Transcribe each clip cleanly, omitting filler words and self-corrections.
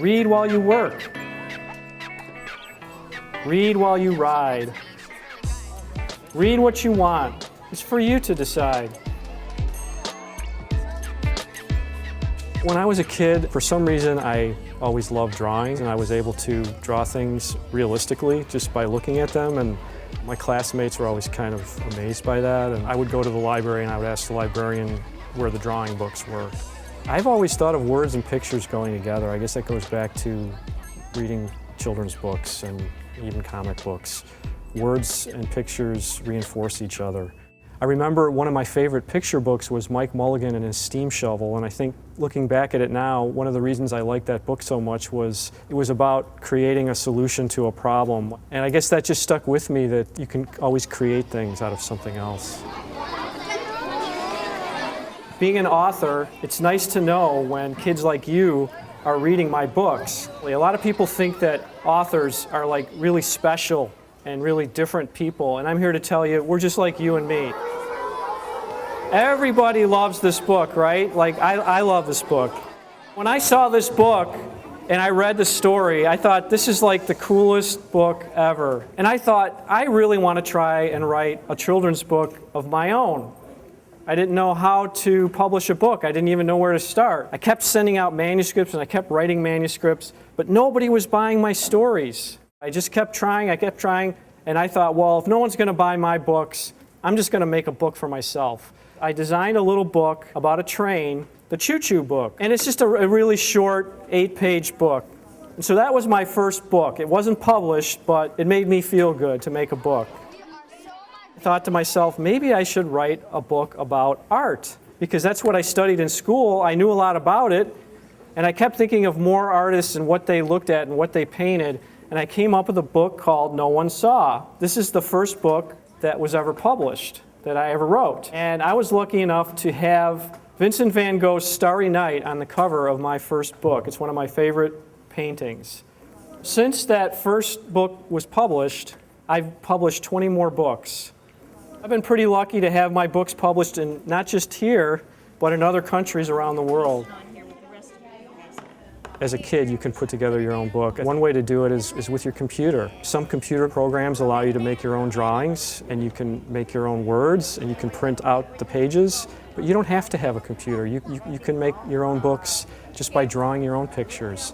Read while you work. Read while you ride. Read what you want. It's for you to decide. When I was a kid, for some reason, I always loved drawing, and I was able to draw things realistically just by looking at them, and my classmates were always kind of amazed by that, and I would go to the library and I would ask the librarian where the drawing books were. I've always thought of words and pictures going together. I guess that goes back to reading children's books and even comic books. Words and pictures reinforce each other. I remember one of my favorite picture books was Mike Mulligan and his steam shovel, and I think looking back at it now, one of the reasons I liked that book so much was it was about creating a solution to a problem. And I guess that just stuck with me, that you can always create things out of something else. Being an author, it's nice to know when kids like you are reading my books. A lot of people think that authors are like really special and really different people, and I'm here to tell you, we're just like you and me. Everybody loves this book, right? Like, I love this book. When I saw this book and I read the story, I thought, this is like the coolest book ever. And I thought, I really want to try and write a children's book of my own. I didn't know how to publish a book. I didn't even know where to start. I kept sending out manuscripts and I kept writing manuscripts, but nobody was buying my stories. I just kept trying, and I thought, well, if no one's going to buy my books, I'm just going to make a book for myself. I designed a little book about a train, the Choo Choo book, and it's just a really short 8-page book. And so that was my first book. It wasn't published, but it made me feel good to make a book. I thought to myself, maybe I should write a book about art, because that's what I studied in school. I knew a lot about it, and I kept thinking of more artists and what they looked at and what they painted, and I came up with a book called No One Saw. This is the first book that was ever published, that I ever wrote. And I was lucky enough to have Vincent van Gogh's Starry Night on the cover of my first book. It's one of my favorite paintings. Since that first book was published, I've published 20 more books. I've been pretty lucky to have my books published in not just here, but in other countries around the world. As a kid, you can put together your own book. One way to do it is with your computer. Some computer programs allow you to make your own drawings, and you can make your own words, and you can print out the pages, but you don't have to have a computer. You can make your own books just by drawing your own pictures.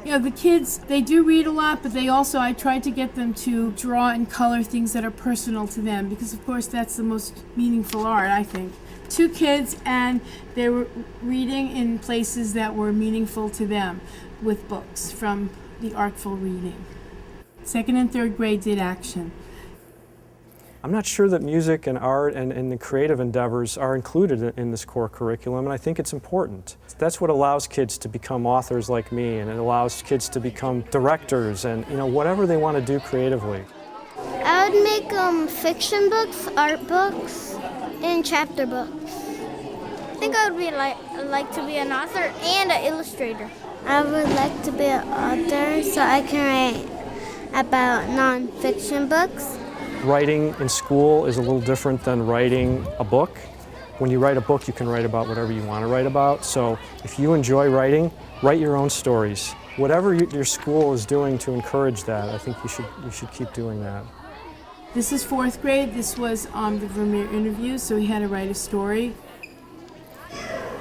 Yeah, the kids, they do read a lot, but they also, I try to get them to draw and color things that are personal to them, because of course that's the most meaningful art, I think. 2 kids, and they were reading in places that were meaningful to them with books from the Artful Reading. 2nd and 3rd grade did action. I'm not sure that music and art and the creative endeavors are included in this core curriculum, and I think it's important. That's what allows kids to become authors like me, and it allows kids to become directors and whatever they want to do creatively. I would make fiction books, art books, and chapter books. I think I would like to be an author and an illustrator. I would like to be an author so I can write about non-fiction books. Writing in school is a little different than writing a book. When you write a book, you can write about whatever you want to write about. So if you enjoy writing, write your own stories. Whatever your school is doing to encourage that, I think you should keep doing that. This is 4th grade. This was the Vermeer interview, so he had to write a story.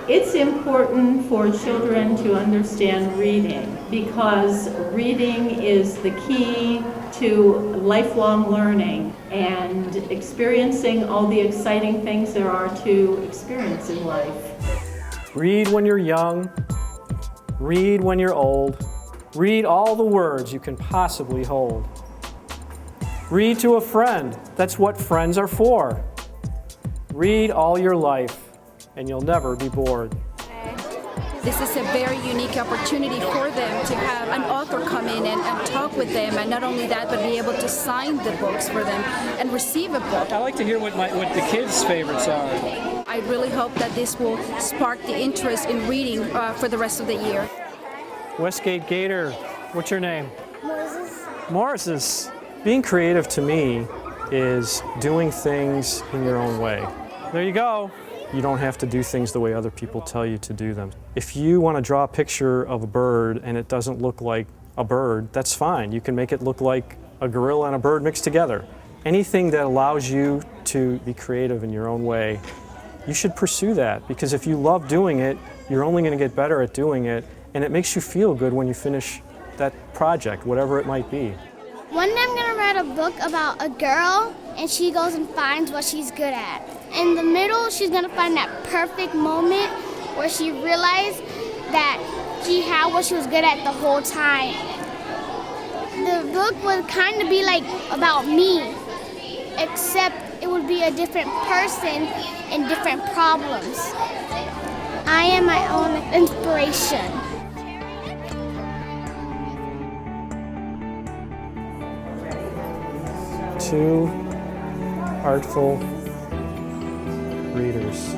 It's important for children to understand reading, because reading is the key to lifelong learning and experiencing all the exciting things there are to experience in life. Read when you're young, read when you're old, read all the words you can possibly hold. Read to a friend, that's what friends are for. Read all your life, and you'll never be bored. This is a very unique opportunity for them to have an author come in and talk with them, and not only that, but be able to sign the books for them and receive a book. I like to hear what the kids' favorites are. I really hope that this will spark the interest in reading for the rest of the year. Westgate Gator, what's your name? Moses. Morris's. Being creative to me is doing things in your own way. There you go. You don't have to do things the way other people tell you to do them. If you want to draw a picture of a bird and it doesn't look like a bird, that's fine. You can make it look like a gorilla and a bird mixed together. Anything that allows you to be creative in your own way, you should pursue that, because if you love doing it, you're only going to get better at doing it, and it makes you feel good when you finish that project, whatever it might be. One day I'm going to write a book about a girl, and she goes and finds what she's good at. In the middle, she's going to find that perfect moment where she realized that she had what she was good at the whole time. The book would kind of be like about me, except it would be a different person and different problems. I am my own inspiration. Two artful readers.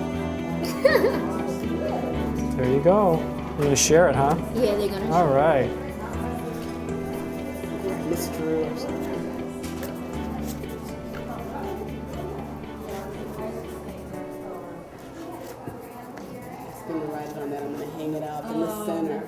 There you go. You're going to share it, huh? Yeah, they're gonna. All right. Miss Drew or something. I'm gonna write it on that. I'm gonna hang it out in the center.